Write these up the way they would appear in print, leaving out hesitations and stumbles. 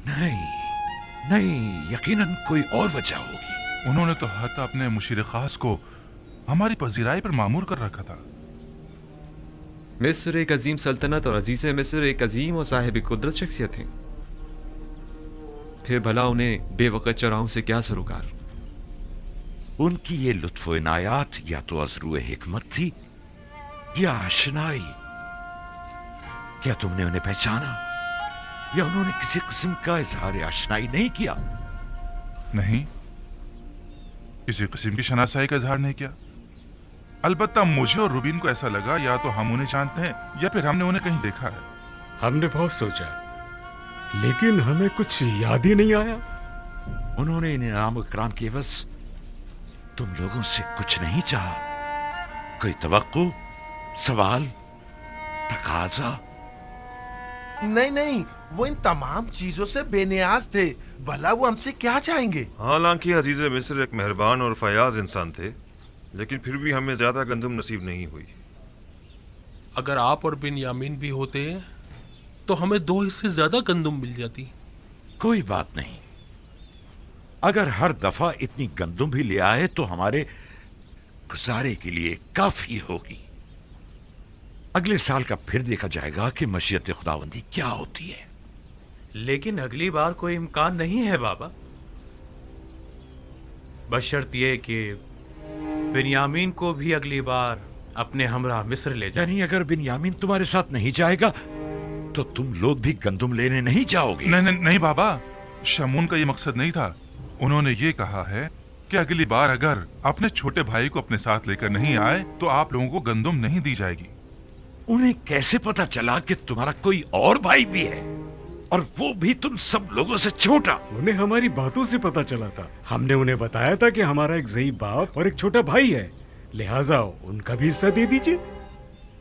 नहीं नहीं, यकीनन कोई और वजह होगी। उन्होंने तो हत्ता अपने मुशीर खास को हमारी पजीराई पर मामूर कर रखा था। मिस्र एक अजीम सल्तनत और अजीज़ मिस्र एक अजीम और साहिब कुदरत शख्सियत हैं। फिर भला उन्हें बेवकत चौराहों से क्या सरोकार? उनकी ये लुत्फ इनायात या तो अज़रूए हिकमत थी या आशनाई। क्या तुमने उन्हें पहचाना या उन्होंने किसी किस्म का इजहार आशनाई नहीं किया? नहीं, किसी किस्म की शनासाई का इजहार नहीं किया। अलबत्ता मुझे और रुबीन को ऐसा लगा या तो हम उन्हें जानते हैं या फिर हमने उन्हें कहीं देखा है। हमने बहुत सोचा, लेकिन हमें कुछ याद ही नहीं आया। उन्होंने इनाम इकराम के एवज तुम लोगों से कुछ नहीं चाहा? कोई तवक्को, सवाल, तकाजा? नहीं नहीं, वो इन तमाम चीजों से बेनियाज थे। भला वो हमसे क्या चाहेंगे? हालांकि अजीज मिस्र एक मेहरबान और फयाज इंसान थे, लेकिन फिर भी हमें ज्यादा गंदुम नसीब नहीं हुई। अगर आप और बिन्यामीन भी होते तो हमें 2 हिस्से ज्यादा गंदुम मिल जाती। कोई बात नहीं, अगर हर दफा इतनी गंदुम भी ले आए तो हमारे गुजारे के लिए काफी होगी। अगले साल का फिर देखा जाएगा कि मशीयत खुदावंदी क्या होती है। लेकिन अगली बार कोई इम्कान नहीं है बाबा, बशर्त ये कि बिन्यामीन को भी अगली बार अपने हमरा मिस्र ले जाए। यानी अगर बिन्यामीन तुम्हारे साथ नहीं जाएगा तो तुम लोग भी गंदुम लेने नहीं जाओगे? नहीं नहीं नहीं बाबा, शमून का ये मकसद नहीं था। उन्होंने ये कहा है कि अगली बार अगर अपने छोटे भाई को अपने साथ लेकर नहीं आए तो आप लोगों को गंदुम नहीं दी जाएगी। उन्हें कैसे पता चला कि तुम्हारा कोई और भाई भी है, और वो भी तुम सब लोगों से छोटा? उन्हें हमारी बातों से पता चला था। हमने उन्हें बताया था कि हमारा एक ज़ईफ बाप और एक छोटा भाई है, लिहाजा उनका भी हिस्सा दे दीजिए।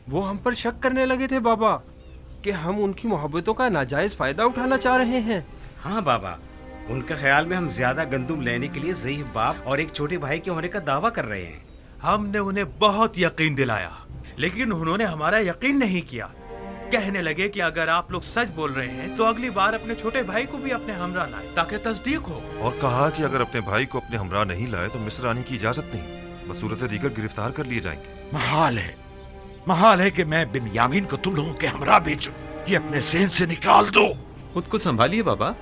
वो हम पर शक करने लगे थे बाबा कि हम उनकी मोहब्बतों का नाजायज फायदा उठाना चाह रहे हैं। हाँ बाबा, उनके ख्याल में हम ज्यादा गंदुम लेने के लिए ज़ईफ बाप और एक छोटे भाई के होने का दावा कर रहे हैं। हमने उन्हें बहुत यकीन दिलाया, लेकिन उन्होंने हमारा यकीन नहीं किया। कहने लगे कि अगर आप लोग सच बोल रहे हैं तो अगली बार अपने छोटे भाई को भी अपने हमरा लाए ताकि तस्दीक हो। और कहा कि अगर अपने भाई को अपने हमरा नहीं लाए तो मिस्र आने की इजाजत नहीं, बसूरत दीगर गिरफ्तार कर लिए जाएंगे। महाल है कि मैं बिन्यामीन को तुम लोगों के हमरा भेजूं। ये अपने ज़हन से निकाल दो। खुद को संभालिए बाबा।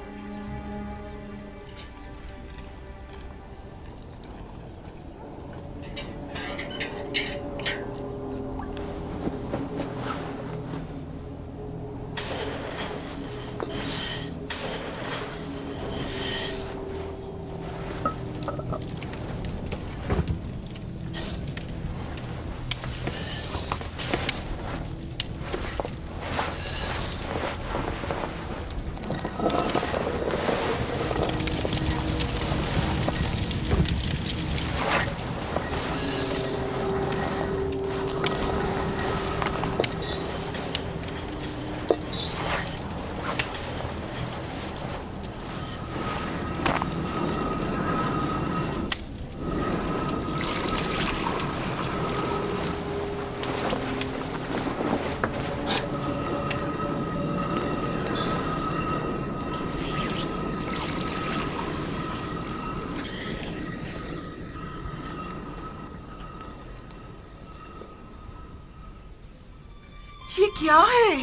ये क्या है?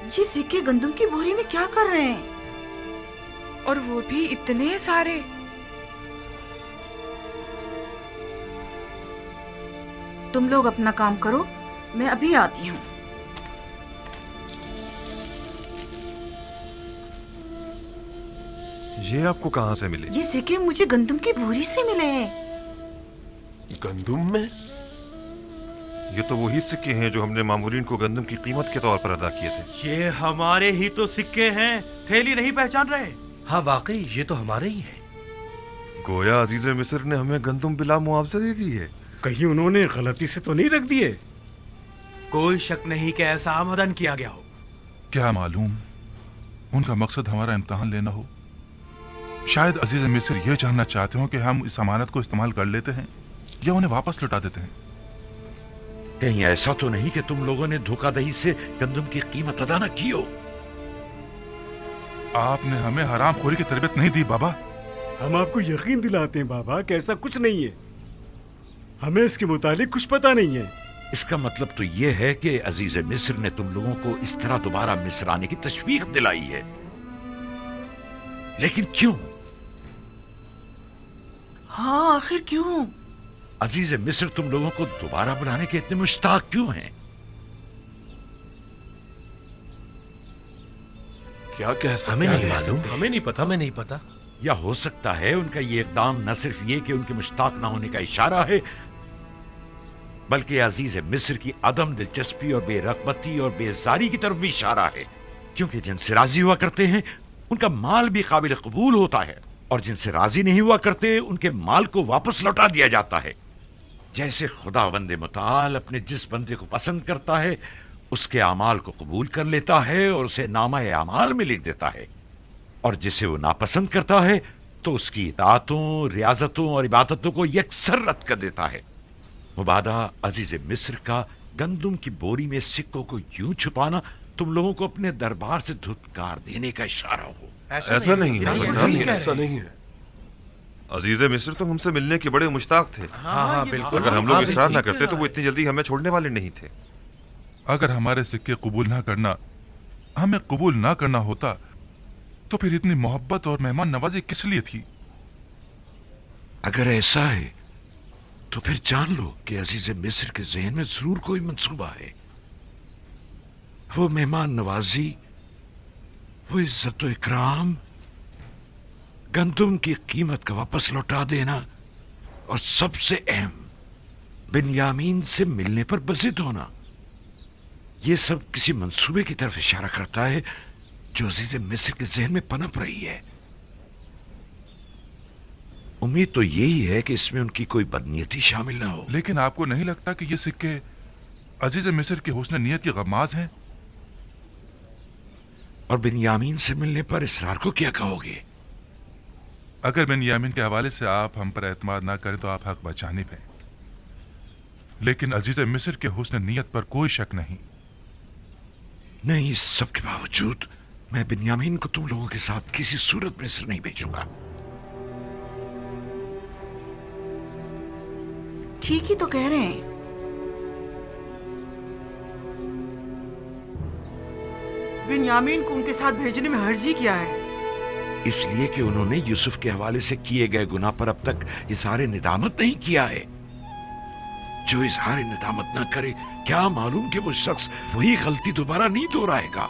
ये सिक्के गंदम की बोरी में क्या कर रहे हैं? और वो भी इतने सारे। तुम लोग अपना काम करो, मैं अभी आती हूँ। ये आपको कहाँ से मिले? ये सिक्के मुझे गंदम की बोरी से मिले हैं। गंदुम में? ये तो वही सिक्के हैं जो हमने मामूरीन को गंदम की कीमत के तौर पर अदा किए थे। ये हमारे ही तो सिक्के हैं, थैली नहीं पहचान रहे? हाँ वाकई ये तो हमारे ही हैं। गोया अजीज मिस्र ने हमें गंदम बिला मुआवजा दे दी है। कहीं उन्होंने गलती से तो नहीं रख दिए? कोई शक नहीं कि ऐसा आमदन किया गया हो। क्या मालूम उनका मकसद हमारा इम्तिहान लेना हो। शायद अजीज मिस्र ये जानना चाहते हो कि हम इस अमानत को इस्तेमाल कर लेते हैं या उन्हें वापस लौटा देते हैं। कहीं ऐसा तो नहीं कि तुम लोगों ने धोखाधड़ी से गंदम की कीमत अदा न की हो? आपने हमें हरामखोरी की तरबियत नहीं दी बाबा। हम आपको यकीन दिलाते हैं बाबा कि ऐसा कुछ नहीं है। हमें इसके मुतालिक कुछ पता नहीं है। इसका मतलब तो यह है कि अजीज मिस्र ने तुम लोगों को इस तरह दोबारा मिस्र आने की तशवीक दिलाई है, लेकिन क्यों? हाँ, आखिर क्यों? अजीज मिस्र तुम लोगों को दोबारा बुलाने के इतने मुश्ताक क्यों हैं? क्या कह सकते? हमें नहीं मालूम, हमें नहीं पता, हमें नहीं पता। या हो सकता है उनका ये इकदाम न सिर्फ ये कि उनके मुश्ताक ना होने का इशारा है, बल्कि अजीज मिस्र की अदम दिलचस्पी और बेरगबती और बेजारी की तरफ भी इशारा है, क्योंकि जिनसे राजी हुआ करते हैं उनका माल भी काबिल कबूल होता है, और जिनसे राजी नहीं हुआ करते उनके माल को वापस लौटा दिया जाता है। जैसे खुदावंद मुताल अपने जिस बंदे को पसंद करता है उसके अमाल को कबूल कर लेता है और उसे नामा अमाल में लिख देता है, और जिसे वो नापसंद करता है तो उसकी इताअतों, रियाजतों और इबादतों को यकसर रद्द कर देता है। मुबादा अजीज मिस्र का गंदुम की बोरी में सिक्कों को यूं छुपाना तुम लोगों को अपने दरबार से धुतकार देने का इशारा हो। ऐसा नहीं है, ऐसा नहीं है। अजीज मिस्र तो हमसे मिलने के बड़े मुश्ताक थे। हाँ, बिल्कुल। अगर हम लोग इसरार ना करते तो वो इतनी जल्दी हमें छोड़ने वाले नहीं थे। अगर हमारे सिक्के कबूल ना करना हमें कबूल ना करना होता तो फिर इतनी मोहब्बत और मेहमान नवाजी किस लिए थी? अगर ऐसा है तो फिर जान लो कि अजीज मिस्र के ज़हन में जरूर कोई मंसूबा है। वो मेहमान नवाजी, वो इज्जत व इकराम, गंदुम की कीमत का वापस लौटा देना, और सबसे अहम बिन्यामीन से मिलने पर बज़िद होना, ये सब किसी मंसूबे की तरफ इशारा करता है जो अजीज मिस्र के ज़हन में पनप रही है। उम्मीद तो यही है कि इसमें उनकी कोई बदनीयती शामिल ना हो। लेकिन आपको नहीं लगता कि ये सिक्के अजीज मिस्र के हुस्न नीयत की गमाज हैं? और बिन्यामीन से मिलने पर इसरार को क्या कहोगे? अगर बिन्यामीन के हवाले से आप हम पर एतमाद ना करें तो आप हक बचानिब हैं, लेकिन अजीज मिस्र के हुस्न नीयत पर कोई शक नहीं। नहीं, इस सब के बावजूद मैं बिन्यामीन को तुम लोगों के साथ किसी सूरत में मिस्र नहीं भेजूंगा। ठीक ही तो कह रहे हैं। बिन्यामीन को उनके साथ भेजने में हर्जी क्या है? इसलिए कि उन्होंने यूसुफ के हवाले से किए गए गुनाह पर अब तक इज़हार निदामत नहीं किया है। जो इज़हार निदामत ना करे, क्या मालूम कि वो शख्स वही गलती दोबारा नहीं दोहराएगा।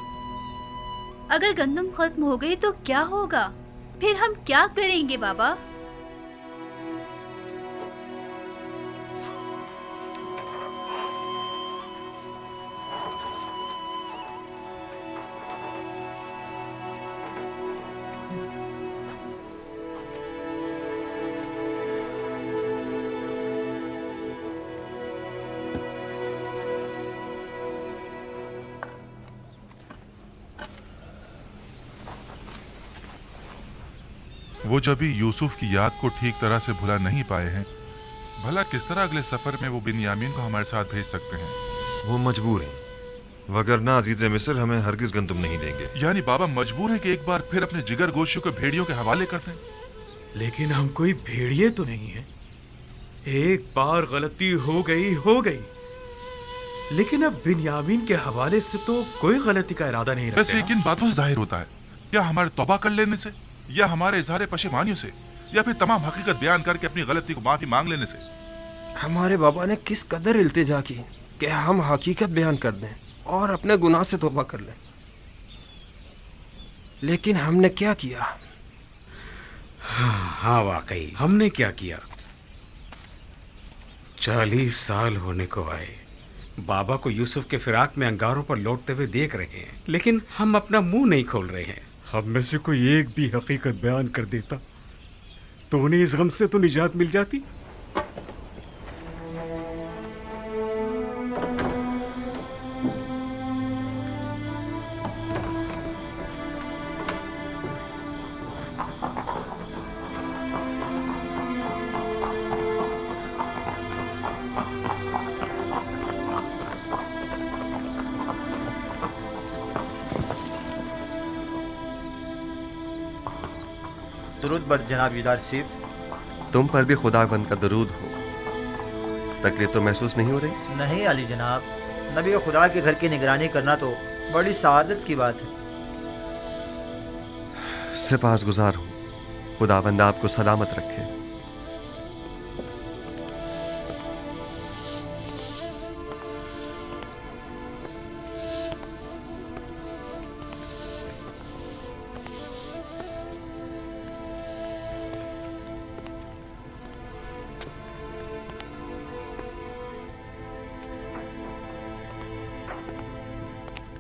अगर गंदम खत्म हो गई तो क्या होगा? फिर हम क्या करेंगे बाबा? वो जब भी यूसुफ की याद को ठीक तरह से भुला नहीं पाए हैं, भला किस तरह अगले सफर में वो बिन्यामीन को हमारे साथ भेज सकते हैं? वो मजबूर हैं, वगरना अजीज मिस्र हमें हरगिज गंदुम नहीं देंगे। यानी बाबा मजबूर है कि एक बार फिर अपने जिगर गोशियों को भेड़ियों के हवाले कर दें? लेकिन हम कोई भेड़िए तो नहीं है। एक बार गलती हो गई, लेकिन अब बिन्यामीन के हवाले से तो कोई गलती का इरादा नहीं रखते। वैसे किन बातों से जाहिर होता है? क्या हमारे तौबा कर लेने से, या हमारे इजहार पशेमानियों से, या फिर तमाम हकीकत बयान करके अपनी गलती को माफी मांग लेने से? हमारे बाबा ने किस कदर इल्तिजा की कि हम हकीकत बयान कर दें और अपने गुनाह से तौबा कर लें। लेकिन हमने क्या किया? हाँ वाकई हमने क्या किया? 40 साल होने को आए, बाबा को यूसुफ के फिराक में अंगारों पर लौटते हुए देख रहे हैं, लेकिन हम अपना मुंह नहीं खोल रहे हैं। हम में से कोई एक भी हकीकत बयान कर देता तो उन्हें इस गम से तो निजात मिल जाती। दुरूद बर जनाब यूदारसिफ। तुम पर भी खुदावंद का दरूद हो। तकलीफ तो महसूस नहीं हो रही? नहीं अली जनाब, नबी खुदा के घर की निगरानी करना तो बड़ी सआदत की बात है। सिपासगुजार हूँ, खुदावंद आपको सलामत रखे।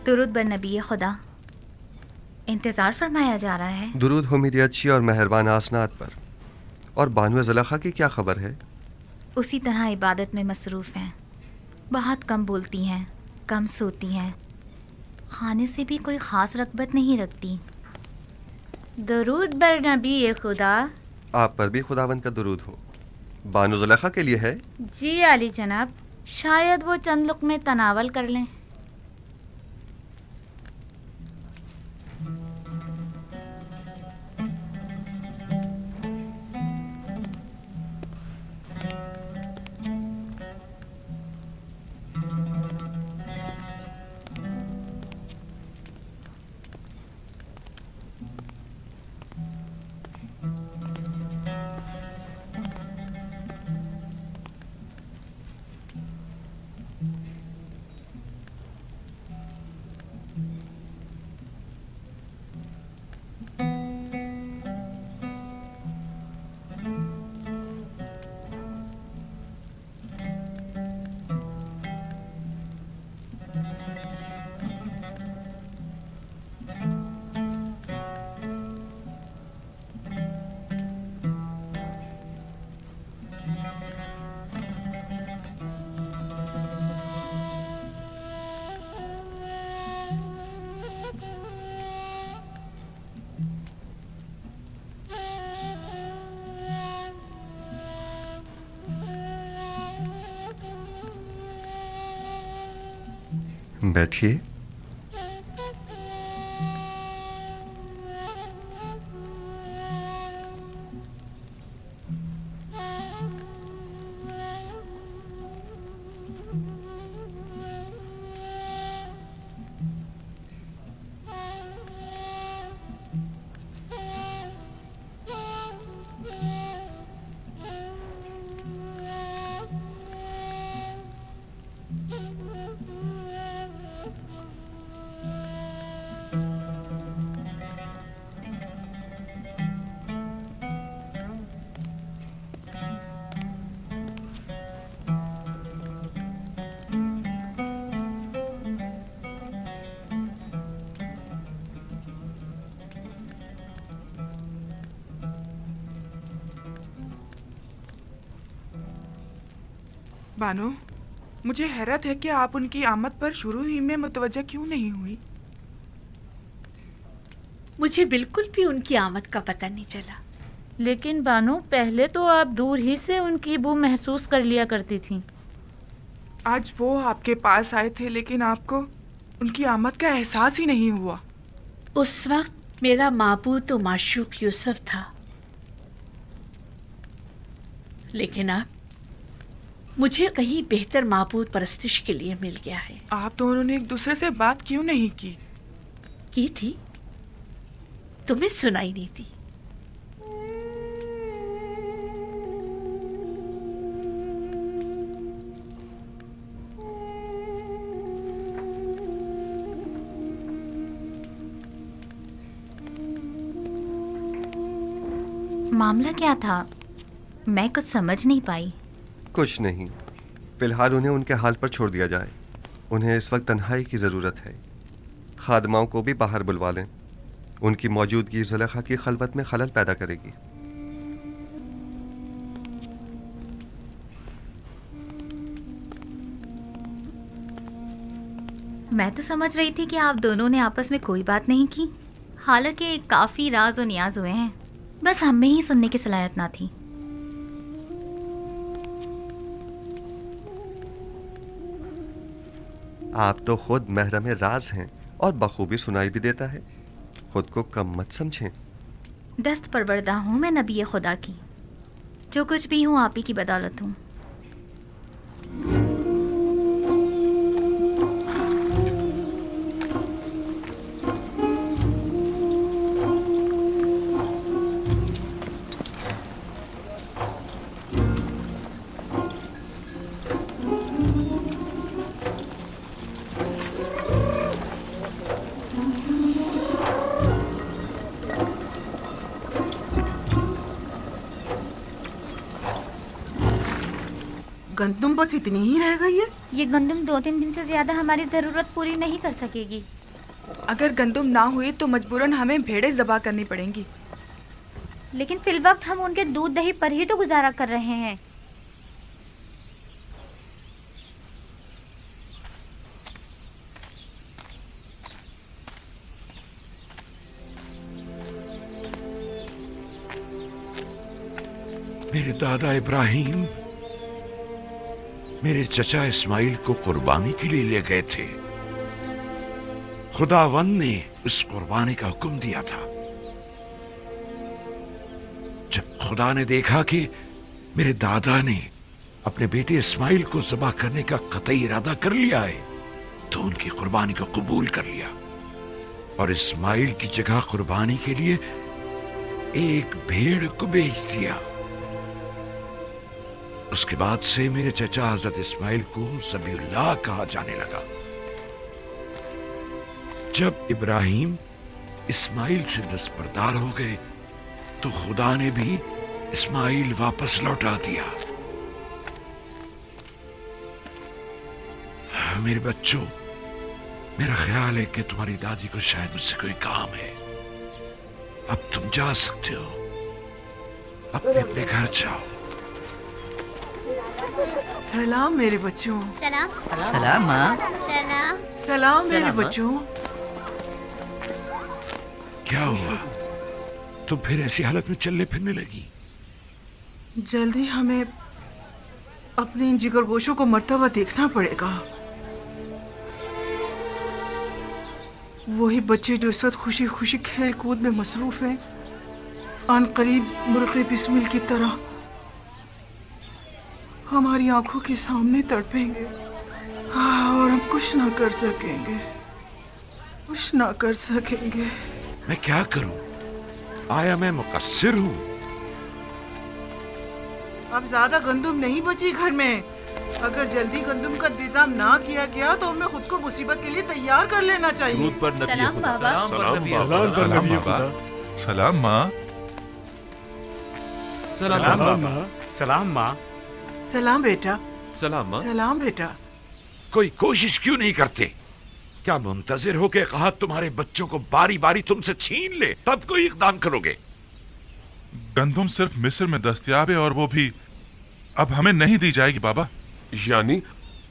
दुरूद बर नबी खुदा। इंतज़ार फरमाया जा रहा है। दुरूद हो मेरी अच्छी और मेहरबान आसनात पर। और बानुए ज़ुलेखा की क्या खबर है? उसी तरह इबादत में मसरूफ़ हैं। बहुत कम बोलती हैं, कम सोती हैं, खाने से भी कोई ख़ास रग़बत नहीं रखती। दुरूद बर नबी खुदा। आप पर भी खुदावंद का दुरूद हो। बानु ज़ुलेखा के लिए है? जी आली जनाब, शायद वो चंद लुक़मे तनावल कर लें। बैठिए। बानो, मुझे हैरत है कि आप उनकी आमद पर शुरू ही में मुतवज्जा क्यों नहीं हुई। मुझे बिल्कुल भी उनकी आमद का पता नहीं चला। लेकिन बानो, पहले तो आप दूर ही से उनकी बू महसूस कर लिया करती थीं। आज वो आपके पास आए थे, लेकिन आपको उनकी आमद का एहसास ही नहीं हुआ। उस वक्त मेरा माबूद तो माशूक यूसुफ था, लेकिन अब मुझे कहीं बेहतर माबूद परस्तिश के लिए मिल गया है। आप दोनों ने एक दूसरे से बात क्यों नहीं की? की थी, तुम्हें सुनाई नहीं थी। मामला क्या था? मैं कुछ समझ नहीं पाई। कुछ नहीं, फिलहाल उन्हें उनके हाल पर छोड़ दिया जाए। उन्हें इस वक्त तन्हाई की ज़रूरत है। खादमाओं को भी बाहर बुलवा लें। उनकी मौजूदगी ज़ुलेखा की खलवत में खलल पैदा करेगी। मैं तो समझ रही थी कि आप दोनों ने आपस में कोई बात नहीं की। हालांकि काफ़ी राज और नियाज हुए हैं, बस हम में ही सुनने की सलाहियत ना थी। आप तो खुद महरम राज हैं और बखूबी सुनाई भी देता है। खुद को कम मत समझें। दस्त परवरदा हूँ मैं नबी खुदा की। जो कुछ भी हूँ आप ही की बदौलत हूँ। गंदुम बस इतनी ही रह गई है। ये गंदुम 2-3 दिन से ज्यादा हमारी जरूरत पूरी नहीं कर सकेगी। अगर गंदुम ना हुई तो मजबूरन हमें भेड़ें ज़बा करनी पड़ेंगी। लेकिन फिल वक्त हम उनके दूध दही पर ही तो गुजारा कर रहे हैं। मेरे दादा इब्राहिम मेरे चचा इस्माइल को कुर्बानी के लिए ले गए थे। खुदावंद ने इस कुर्बानी का हुक्म दिया था। जब खुदा ने देखा कि मेरे दादा ने अपने बेटे इस्माइल को ज़बह करने का कतई इरादा कर लिया है, तो उनकी कुर्बानी को कबूल कर लिया और इस्माइल की जगह कुर्बानी के लिए एक भेड़ को बेच दिया। उसके बाद से मेरे चचा हजरत इस्माइल को ज़बीहुल्लाह कहा जाने लगा। जब इब्राहिम इस्माइल से दस्तबरदार हो गए तो खुदा ने भी इस्माइल वापस लौटा दिया। मेरे बच्चों, मेरा ख्याल है कि तुम्हारी दादी को शायद मुझसे कोई काम है। अब तुम जा सकते हो, अपने अपने घर जाओ। सलाम मेरे बच्चों। सलाम। सलाम माँ। सलाम। सलाम मेरे बच्चों। क्या हुआ? तुम फिर ऐसी हालत में चलने फिरने लगी? जल्दी हमें अपने इन जिगरगोशों को मरता हुआ देखना पड़ेगा। वही बच्चे जो इस वक्त खुशी खुशी खेल कूद में मसरूफ हैं, अन करीब मुर्गे बिस्मिल की तरह हमारी आंखों के सामने तड़पेंगे। और हम कुछ ना कर सकेंगे, कुछ ना कर सकेंगे। मैं क्या करूं? आया मैं मुकस्सिर हूं? अब ज्यादा गंदुम नहीं बची घर में। अगर जल्दी गंदुम का इंतजाम ना किया गया तो हमें खुद को मुसीबत के लिए तैयार कर लेना चाहिए। सलाम बाबा। सलाम बाबा। सलाम माँ। सलाम माँ। सलाम माँ। सलाम बेटा। सलाम माँ। सलाम बेटा। कोई कोशिश क्यों नहीं करते? क्या मुंतजिर हो के कहा तुम्हारे बच्चों को बारी बारी तुमसे छीन ले तब कोई इकदाम करोगे? गंदुम सिर्फ मिस्र में दस्तयाब है और वो भी अब हमें नहीं दी जाएगी बाबा। यानी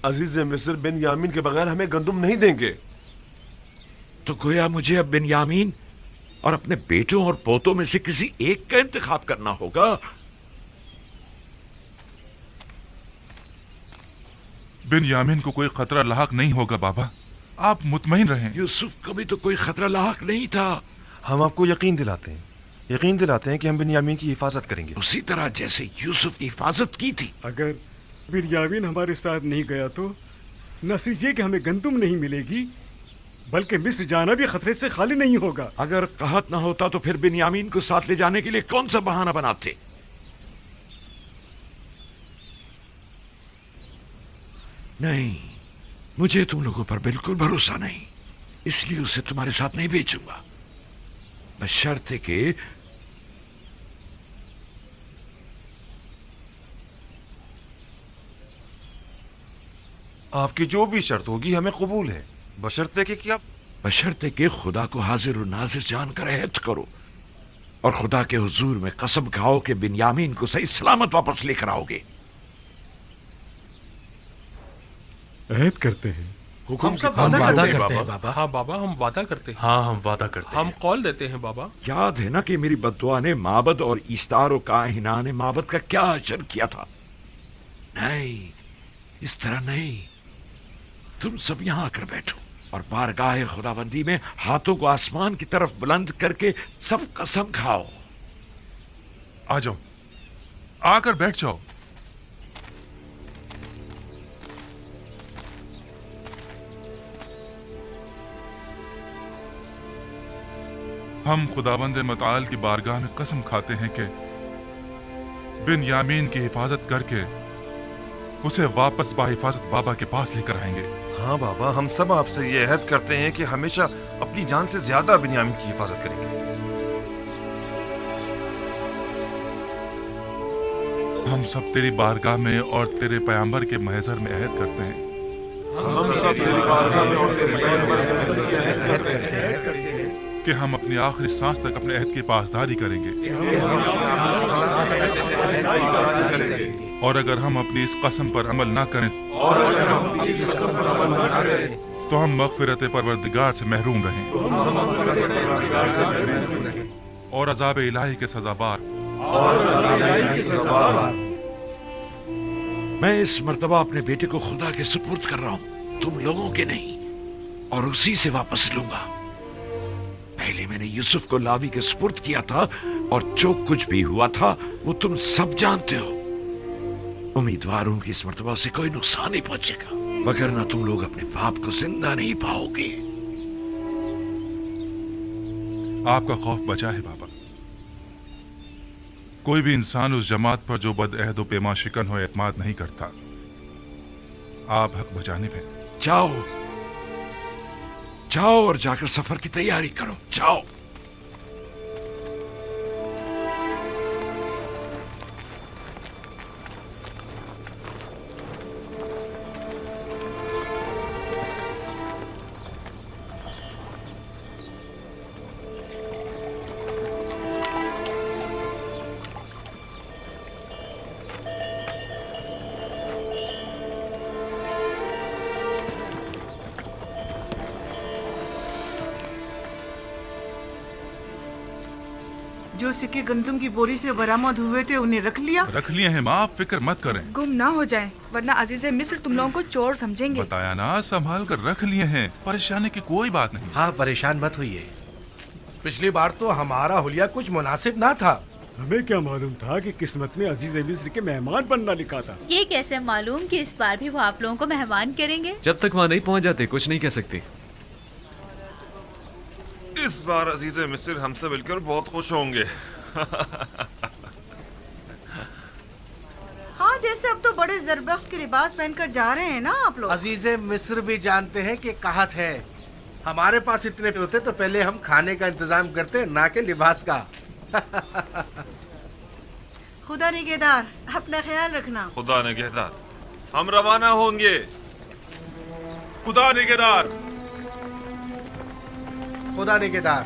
अजीज मिस्र बिन्यामीन के बगैर हमें गंदुम नहीं देंगे? तो गोया मुझे अब बिन्यामीन और अपने बेटों और पोतों में से किसी एक का इंतखाब करना होगा। बिन्यामीन को कोई खतरा लाहक नहीं होगा बाबा, आप मुतमईन रहें। यूसुफ को भी तो कोई खतरा लाहक नहीं था। हम आपको यकीन दिलाते हैं कि हम बिन्यामीन की हिफाजत करेंगे, उसी तरह जैसे यूसुफ की हिफाजत की थी। अगर बिन्यामीन हमारे साथ नहीं गया तो न सिर्फ ये कि हमें गंदुम नहीं मिलेगी, बल्कि मिस्र जाना भी खतरे से खाली नहीं होगा। अगर कहत ना होता तो फिर बिन्यामीन को साथ ले जाने के लिए कौन सा बहाना बनाते? नहीं, मुझे तुम लोगों पर बिल्कुल भरोसा नहीं, इसलिए उसे तुम्हारे साथ नहीं भेजूंगा, बशर्ते कि आपकी जो भी शर्त होगी हमें कबूल है, बशर्ते कि क्या? बशर्ते कि खुदा को हाजिर और नाजिर जानकर अहद करो और खुदा के हुजूर में कसम खाओ कि बिन्यामीन को सही सलामत वापस लेकर आओगे। अहद करते हैं। हुकुम से हम वादा करते हैं बाबा। हाँ बाबा, हम वादा करते हैं। हाँ, हम वादा करते हैं। हम कौल देते हैं बाबा। याद है ना कि मेरी बद्दुआ ने माबद और ईस्तार और काहिना ने माबद का क्या असर किया था? नहीं, इस तरह नहीं। तुम सब यहाँ आकर बैठो और बारगाह खुदाबंदी में हाथों को आसमान की तरफ बुलंद करके सब कसम खाओ आ जाओ, आकर बैठ जाओ। हम खुदाबंद मताल की बारगाह में कसम खाते हैं कि बिन यामीन की हिफाजत करके उसे वापस बाहिफाजत बाबा के पास लेकर आएंगे। हाँ बाबा, हम सब आपसे ये अहद करते हैं कि हमेशा अपनी जान से ज्यादा बिन्यामीन की हिफाजत करेंगे। हम सब तेरी बारगाह में और तेरे पैगंबर के महज़र में अहद करते हैं कि हम अपनी आखिरी सांस तक अपने अहद की पासदारी करेंगे, और अगर हम अपनी इस कसम पर अमल ना करें तो हम मग़फ़िरत परवरदिगार से महरूम रहें और अज़ाब इलाही के सज़ाबार। मैं इस मर्तबा अपने बेटे को खुदा के सुपुर्द कर रहा हूं, तुम लोगों के नहीं, और उसी से वापस लूंगा। पहले मैंने यूसुफ को लावी के सुपुर्द किया था, और जो कुछ भी हुआ था वो तुम सब जानते हो। उम्मीदवार हूं कि इस मर्तबा से कोई नुकसान नहीं पहुंचेगा, वगरना तुम लोग अपने बाप को जिंदा नहीं पाओगे। आपका खौफ बचा है बाबा। कोई भी इंसान उस जमात पर जो बदअहद व पेमा शिकन हो एतमाद नहीं करता। आप हक बजाने पे जाओ, जाओ और जाकर सफर की तैयारी करो। जाओ। जो सिक्के गंदम की बोरी से बरामद हुए थे उन्हें रख लिया? रख लिए हैं माँ, फिक्र मत करें। गुम ना हो जाए, वरना अजीज़े मिस्र तुम लोगों को चोर समझेंगे। बताया ना, संभाल कर रख लिए हैं, परेशानी की कोई बात नहीं। हाँ, परेशान मत होइए। पिछली बार तो हमारा हुलिया कुछ मुनासिब ना था। हमें क्या मालूम था कि किस्मत में अजीज़े मिस्र के मेहमान बनना लिखा था। ये कैसे मालूम कि इस बार भी वो आप लोगों को मेहमान करेंगे? जब तक वहाँ नहीं पहुँच जाते कुछ नहीं कह सकते। इस बार अजीज़े मिस्र हमसे मिलकर बहुत खुश होंगे। हाँ, जैसे अब तो बड़े जरबख्श के लिबास पहनकर जा रहे हैं ना आप लोग। अजीज़े मिस्र भी जानते हैं कि कहत है, हमारे पास इतने होते तो पहले हम खाने का इंतजाम करते, ना के लिबास का। खुदा निगहदार, अपना ख्याल रखना। खुदा निगहदार, हम रवाना होंगे। खुदा निगहदार, खुदा निगहदार।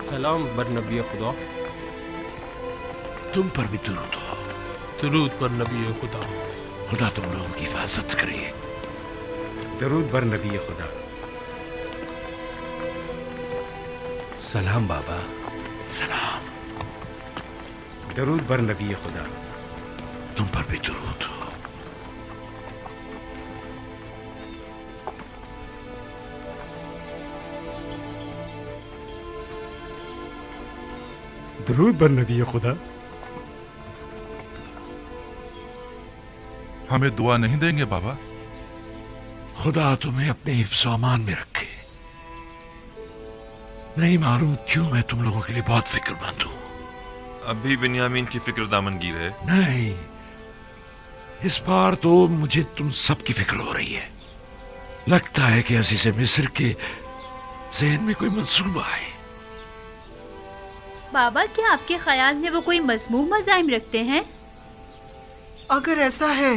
सलाम बर नबी खुदा। तुम पर भी दुरूद हो। दुरूद पर नबी खुदा। खुदा तुम लोगों की हिफाजत करे। दुरूद बर नबी खुदा। सलाम बाबा। सलाम। दुरूद बर नबी खुदा। तुम पर भी दुरूद हो। दुरूद बर नबी खुदा। हमें दुआ नहीं देंगे बाबा? खुदा तुम्हें अपने हिफ्ज़ अमान में रखे। नहीं मालूम क्यों मैं तुम लोगों के लिए बहुत फिक्रमंद हूं। अभी बिन्यामीन की फिक्र दामनगीर है? नहीं, इस बार तो मुझे तुम सब की फिक्र हो रही है। लगता है कि अज़ीज़े मिस्र के ज़हन में कोई मंसूबा है। बाबा, क्या आपके ख्याल में वो कोई मज़मूम मज़ाहिम रखते हैं? अगर ऐसा है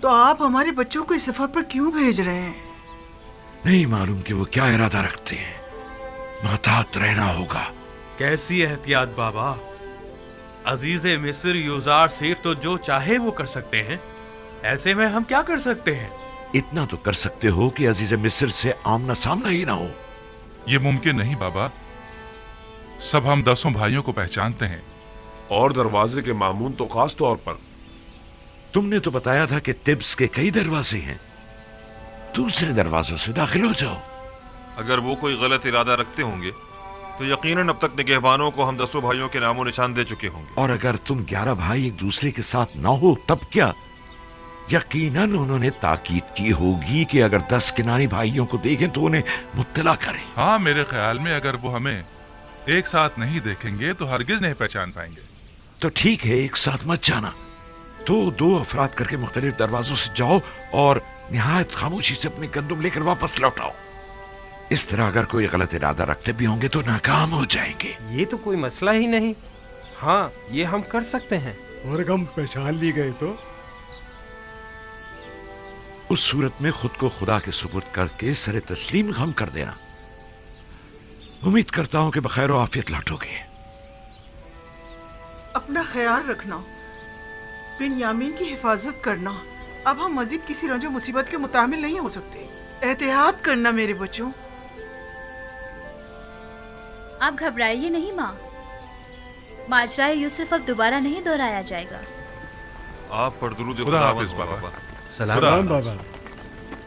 तो आप हमारे बच्चों को इस सफर पर क्यों भेज रहे हैं? नहीं मालूम कि वो क्या इरादा रखते हैं, मुहतात रहना होगा। कैसी एहतियात बाबा? अजीज मिस्र यूजार सेफ तो जो चाहे वो कर सकते हैं, ऐसे में हम क्या कर सकते हैं? इतना तो कर सकते हो कि अजीज मिस्र से आमना सामना ही ना हो। ये मुमकिन नहीं बाबा, सब हम 10 भाइयों को पहचानते हैं। और दरवाजे के मामून तो खास तौर पर। तुमने तो बताया था कि तिब्स के कई दरवाजे हैं, दूसरे दरवाजों से दाखिल हो जाओ। अगर वो कोई गलत इरादा रखते होंगे तो यकीनन अब तक निगहबानों को हम 10 भाइयों के नामो निशान दे चुके होंगे। और अगर तुम 11 भाई एक दूसरे के साथ ना हो तब क्या? यकीनन उन्होंने ताकीद की होगी कि अगर 10 किनारी भाइयों को देखें तो उन्हें मुत्तला करें। हाँ, मेरे ख्याल में अगर वो हमें एक साथ नहीं देखेंगे तो हरगिज नहीं पहचान पाएंगे। तो ठीक है, एक साथ मत जाना। तो 2 अफराद करके मुख्तलिफ दरवाजों से जाओ और निहायत खामोशी से अपने गंदुम लेकर वापस लौटाओ। इस तरह अगर कोई गलत इरादा रखते भी होंगे तो नाकाम हो जाएंगे। ये तो कोई मसला ही नहीं। हाँ, ये हम कर सकते हैं। और अगर हम पहचान ली गए तो? उस सूरत में खुद को खुदा के सुपुर्द करके सरे तस्लीम गम कर देना। उम्मीद करता हूं कि बखैर और आफियत लौटोगे। अपना ख्याल रखना, बिन यामीन की हिफाजत करना। अब हम मजीद किसी रंजो मुसीबत के मुतामिल नहीं हो सकते। एहतियात करना मेरे बच्चों। आप घबराइए नहीं माँ, माजराए यूसुफ अब दोबारा नहीं दोहराया जाएगा। आप पर दुरूद खुदा हाफिज बाबा। सलाम बाबा।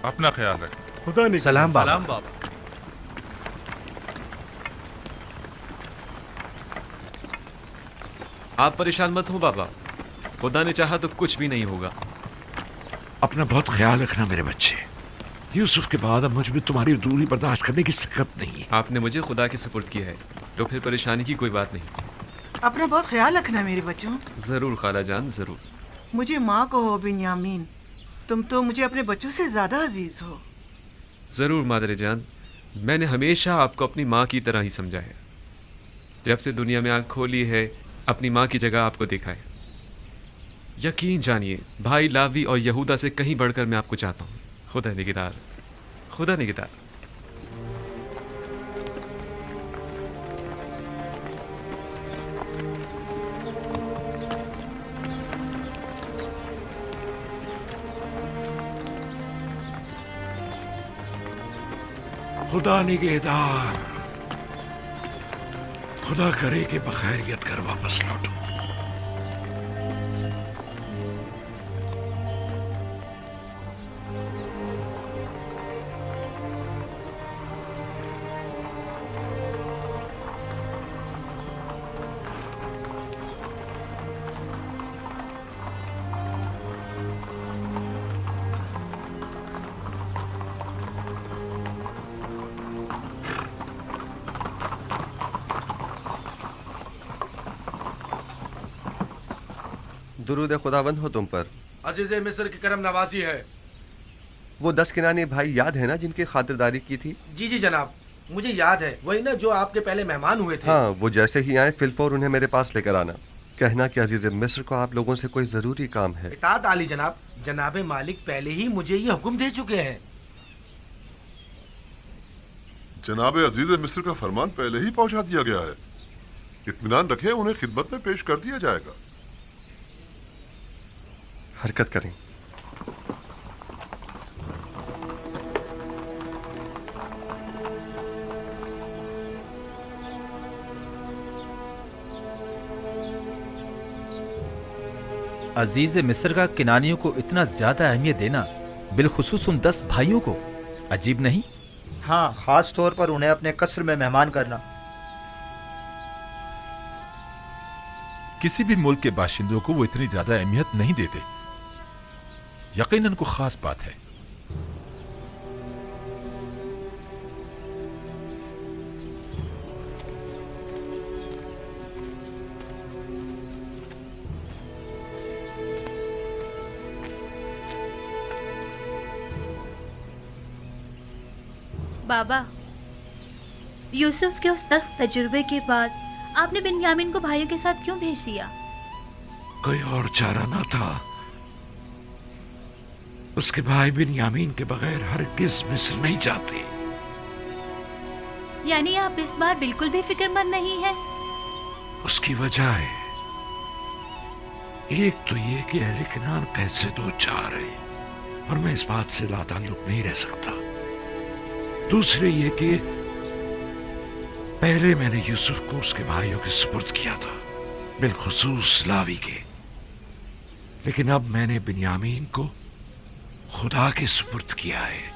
अपना ख्याल रखें। खुदा ने सलाम बाबा। सलाम बाबा। आप परेशान मत हो बाबा, खुदा ने चाहा तो कुछ भी नहीं होगा। अपना बहुत ख्याल रखना मेरे बच्चे। यूसुफ के बाद अब मुझ में तुम्हारी दूरी बर्दाश्त करने की सकत नहीं है। आपने मुझे खुदा के सुपुर्द किया है तो फिर परेशानी की कोई बात नहीं। अपना बहुत ख्याल रखना मेरे बच्चों। जरूर खाला जान, जरूर। मुझे माँ कहो बिन यामीन, तुम तो मुझे अपने बच्चों से ज्यादा अजीज हो। जरूर मादरे जान, मैंने हमेशा आपको अपनी माँ की तरह ही समझा है। जब से दुनिया में आँख खोली है, अपनी माँ की जगह आपको देखा है। यकीन जानिए, भाई लावी और यहूदा से कहीं बढ़कर मैं आपको चाहता हूँ। खुदा निगहदार, खुदा निगहदार। खुदा निगहदार, खुदा करे कि बखैरियत कर वापस लौटो। दुरूद खुदावंद हो तुम पर। अजीज मिस्र की करम नवाजी है। वो 10 किनानी भाई याद है ना जिनकी खातिरदारी की थी? जी जी जनाब, मुझे याद है। वही ना जो आपके पहले मेहमान हुए थे। हाँ, वो जैसे ही आए फिलफौर उन्हें मेरे पास लेकर आना। कहना कि अजीज मिस्र को आप लोगों से कोई जरूरी काम है। इताअत आली जनाब। जनाबे मालिक पहले ही मुझे ये हुक्म दे चुके हैं। जनाबे अजीज मिस्र का फरमान पहले ही पहुंचा दिया गया है। इत्मीनान रखें, उन्हें खिदमत में पेश कर दिया जाएगा। हरकत करें। अजीज मिस्र का किनानियों को इतना ज्यादा अहमियत देना, बिलखुसूस उन 10 भाइयों को, अजीब नहीं? हाँ, खास तौर पर उन्हें अपने कस्र में मेहमान करना। किसी भी मुल्क के बाशिंदों को वो इतनी ज्यादा अहमियत नहीं देते। यकीनन को खास बात है। बाबा, यूसुफ के उस तख्त तजुर्बे के बाद आपने बिन्यामीन को भाइयों के साथ क्यों भेज दिया? कोई और चारा ना था। उसके भाई बिन्यामीन के बगैर हरगिज़ मिस्र नहीं जाते। यानी आप इस बार बिल्कुल भी फिक्रमंद नहीं हैं? उसकी वजह है, एक तो ये कि अहले किनान पैसे दो चार है और मैं इस बात से लाताल्लुक नहीं रह सकता। दूसरे ये कि पहले मैंने यूसुफ को उसके भाइयों के सुपुर्द किया था, बिलखुसूस लावी के, लेकिन अब मैंने बिन्यामीन को खुदा के सुपुर्द किया है।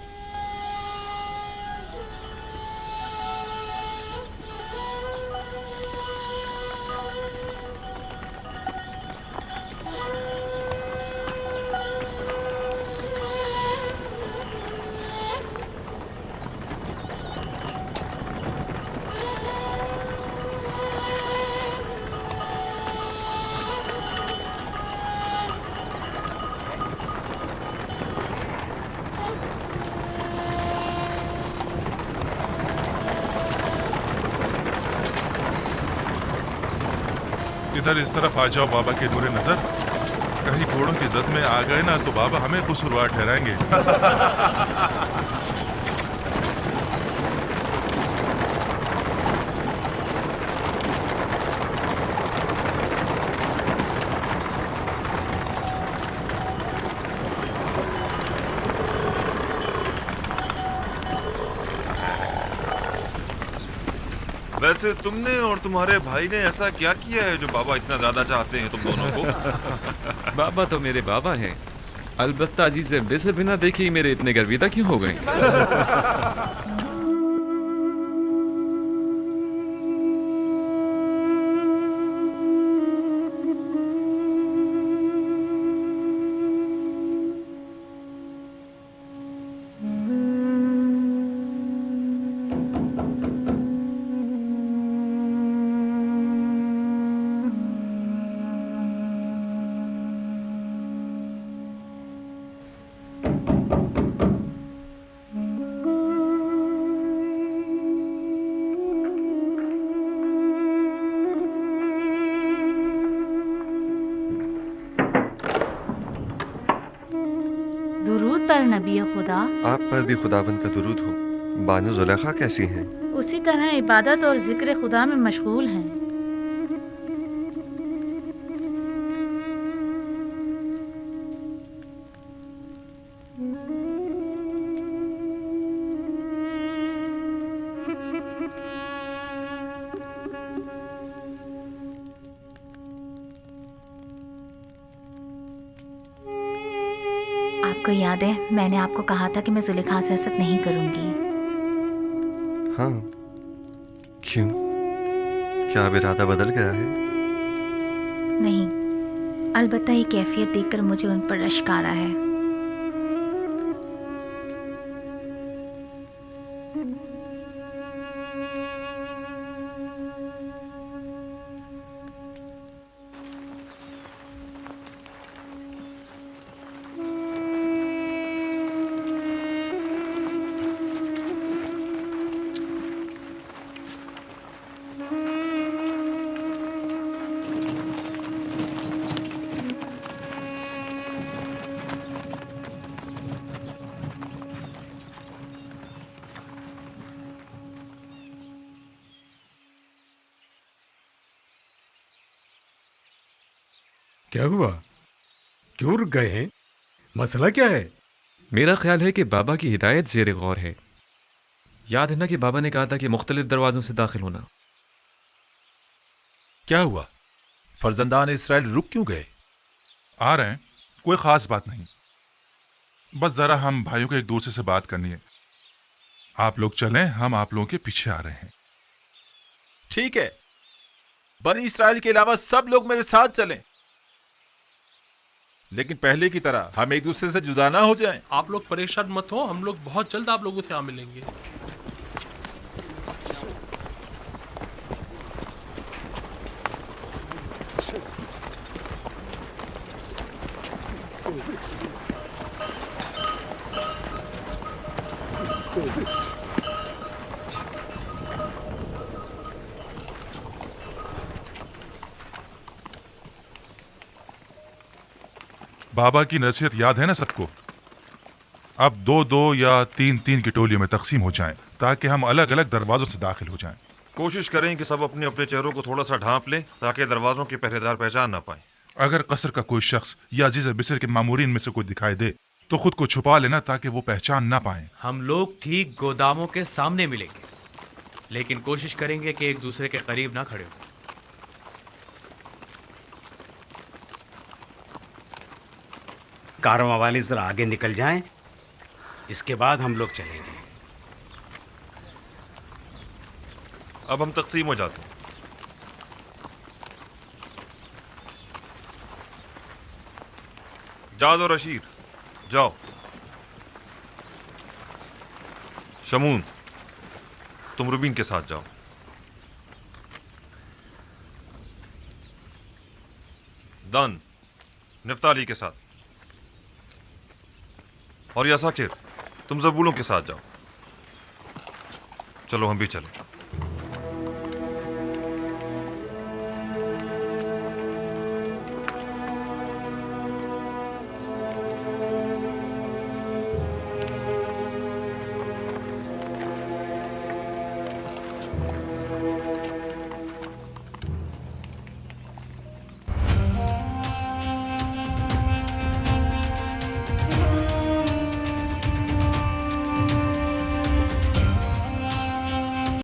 इधर इस तरफ आ जाओ बाबा के नूरे नजर। कहीं घोड़ों की जद में आ गए ना तो बाबा हमें कसूरवार ठहराएंगे। वैसे तुमने और तुम्हारे भाई ने ऐसा क्या किया है जो बाबा इतना ज्यादा चाहते हैं तुम दोनों को? बाबा तो मेरे बाबा हैं, अलबत्ता अजीज से बिना देखे ही मेरे इतने गर्विदा क्यों हो गए? नबी खुदा, आप पर भी खुदावंद का दुरूद हो। बानो जुलेखा कैसी हैं? उसी तरह इबादत और जिक्र खुदा में मशगूल हैं। आपको याद है मैंने आपको कहा था कि मैं जुलेखा से हसद नहीं करूंगी। हाँ, क्यों? क्या अब इरादा बदल गया है? नहीं, अलबत्ता ये कैफियत देखकर मुझे उन पर रश्क आ रहा है। क्या हुआ? क्यों रुक गए हैं? मसला क्या है? मेरा ख्याल है कि बाबा की हिदायत ज़ेर गौर है। याद है ना कि बाबा ने कहा था कि मुख्तलिफ दरवाजों से दाखिल होना। क्या हुआ? फर्जंदान इसराइल रुक क्यों गए? आ रहे हैं, कोई खास बात नहीं, बस जरा हम भाइयों को एक दूसरे से बात करनी है। आप लोग चलें, हम आप लोगों के पीछे आ रहे हैं। ठीक है, बनी इसराइल के अलावा सब लोग मेरे साथ चलें, लेकिन पहले की तरह हम एक दूसरे से जुदा ना हो जाएं। आप लोग परेशान मत हो, हम लोग बहुत जल्द आप लोगों से आ मिलेंगे। बाबा की नसीहत याद है ना सबको? अब 2-2 या 3-3 की टोलियों में तकसीम हो जाएं ताकि हम अलग अलग दरवाजों से दाखिल हो जाएं। कोशिश करें कि सब अपने अपने चेहरों को थोड़ा सा ढांप लें ताकि दरवाजों के पहरेदार पहचान ना पाए। अगर कसर का कोई शख्स या अजीज मिस्र के मामूरीन में से कोई दिखाई दे तो खुद को छुपा लेना ताकि वो पहचान ना पाए। हम लोग ठीक गोदामों के सामने मिलेंगे, लेकिन कोशिश करेंगे कि एक दूसरे के करीब ना खड़े हो। कारवां वाले जरा आगे निकल जाएं, इसके बाद हम लोग चलेंगे। अब हम तकसीम हो जाते हैं। जाद और रशीद जाओ। शमून तुम रुबीन के साथ जाओ। दान निफ्ताली के साथ, और यासाकिर तुम जबूलों के साथ जाओ। चलो हम भी चलें।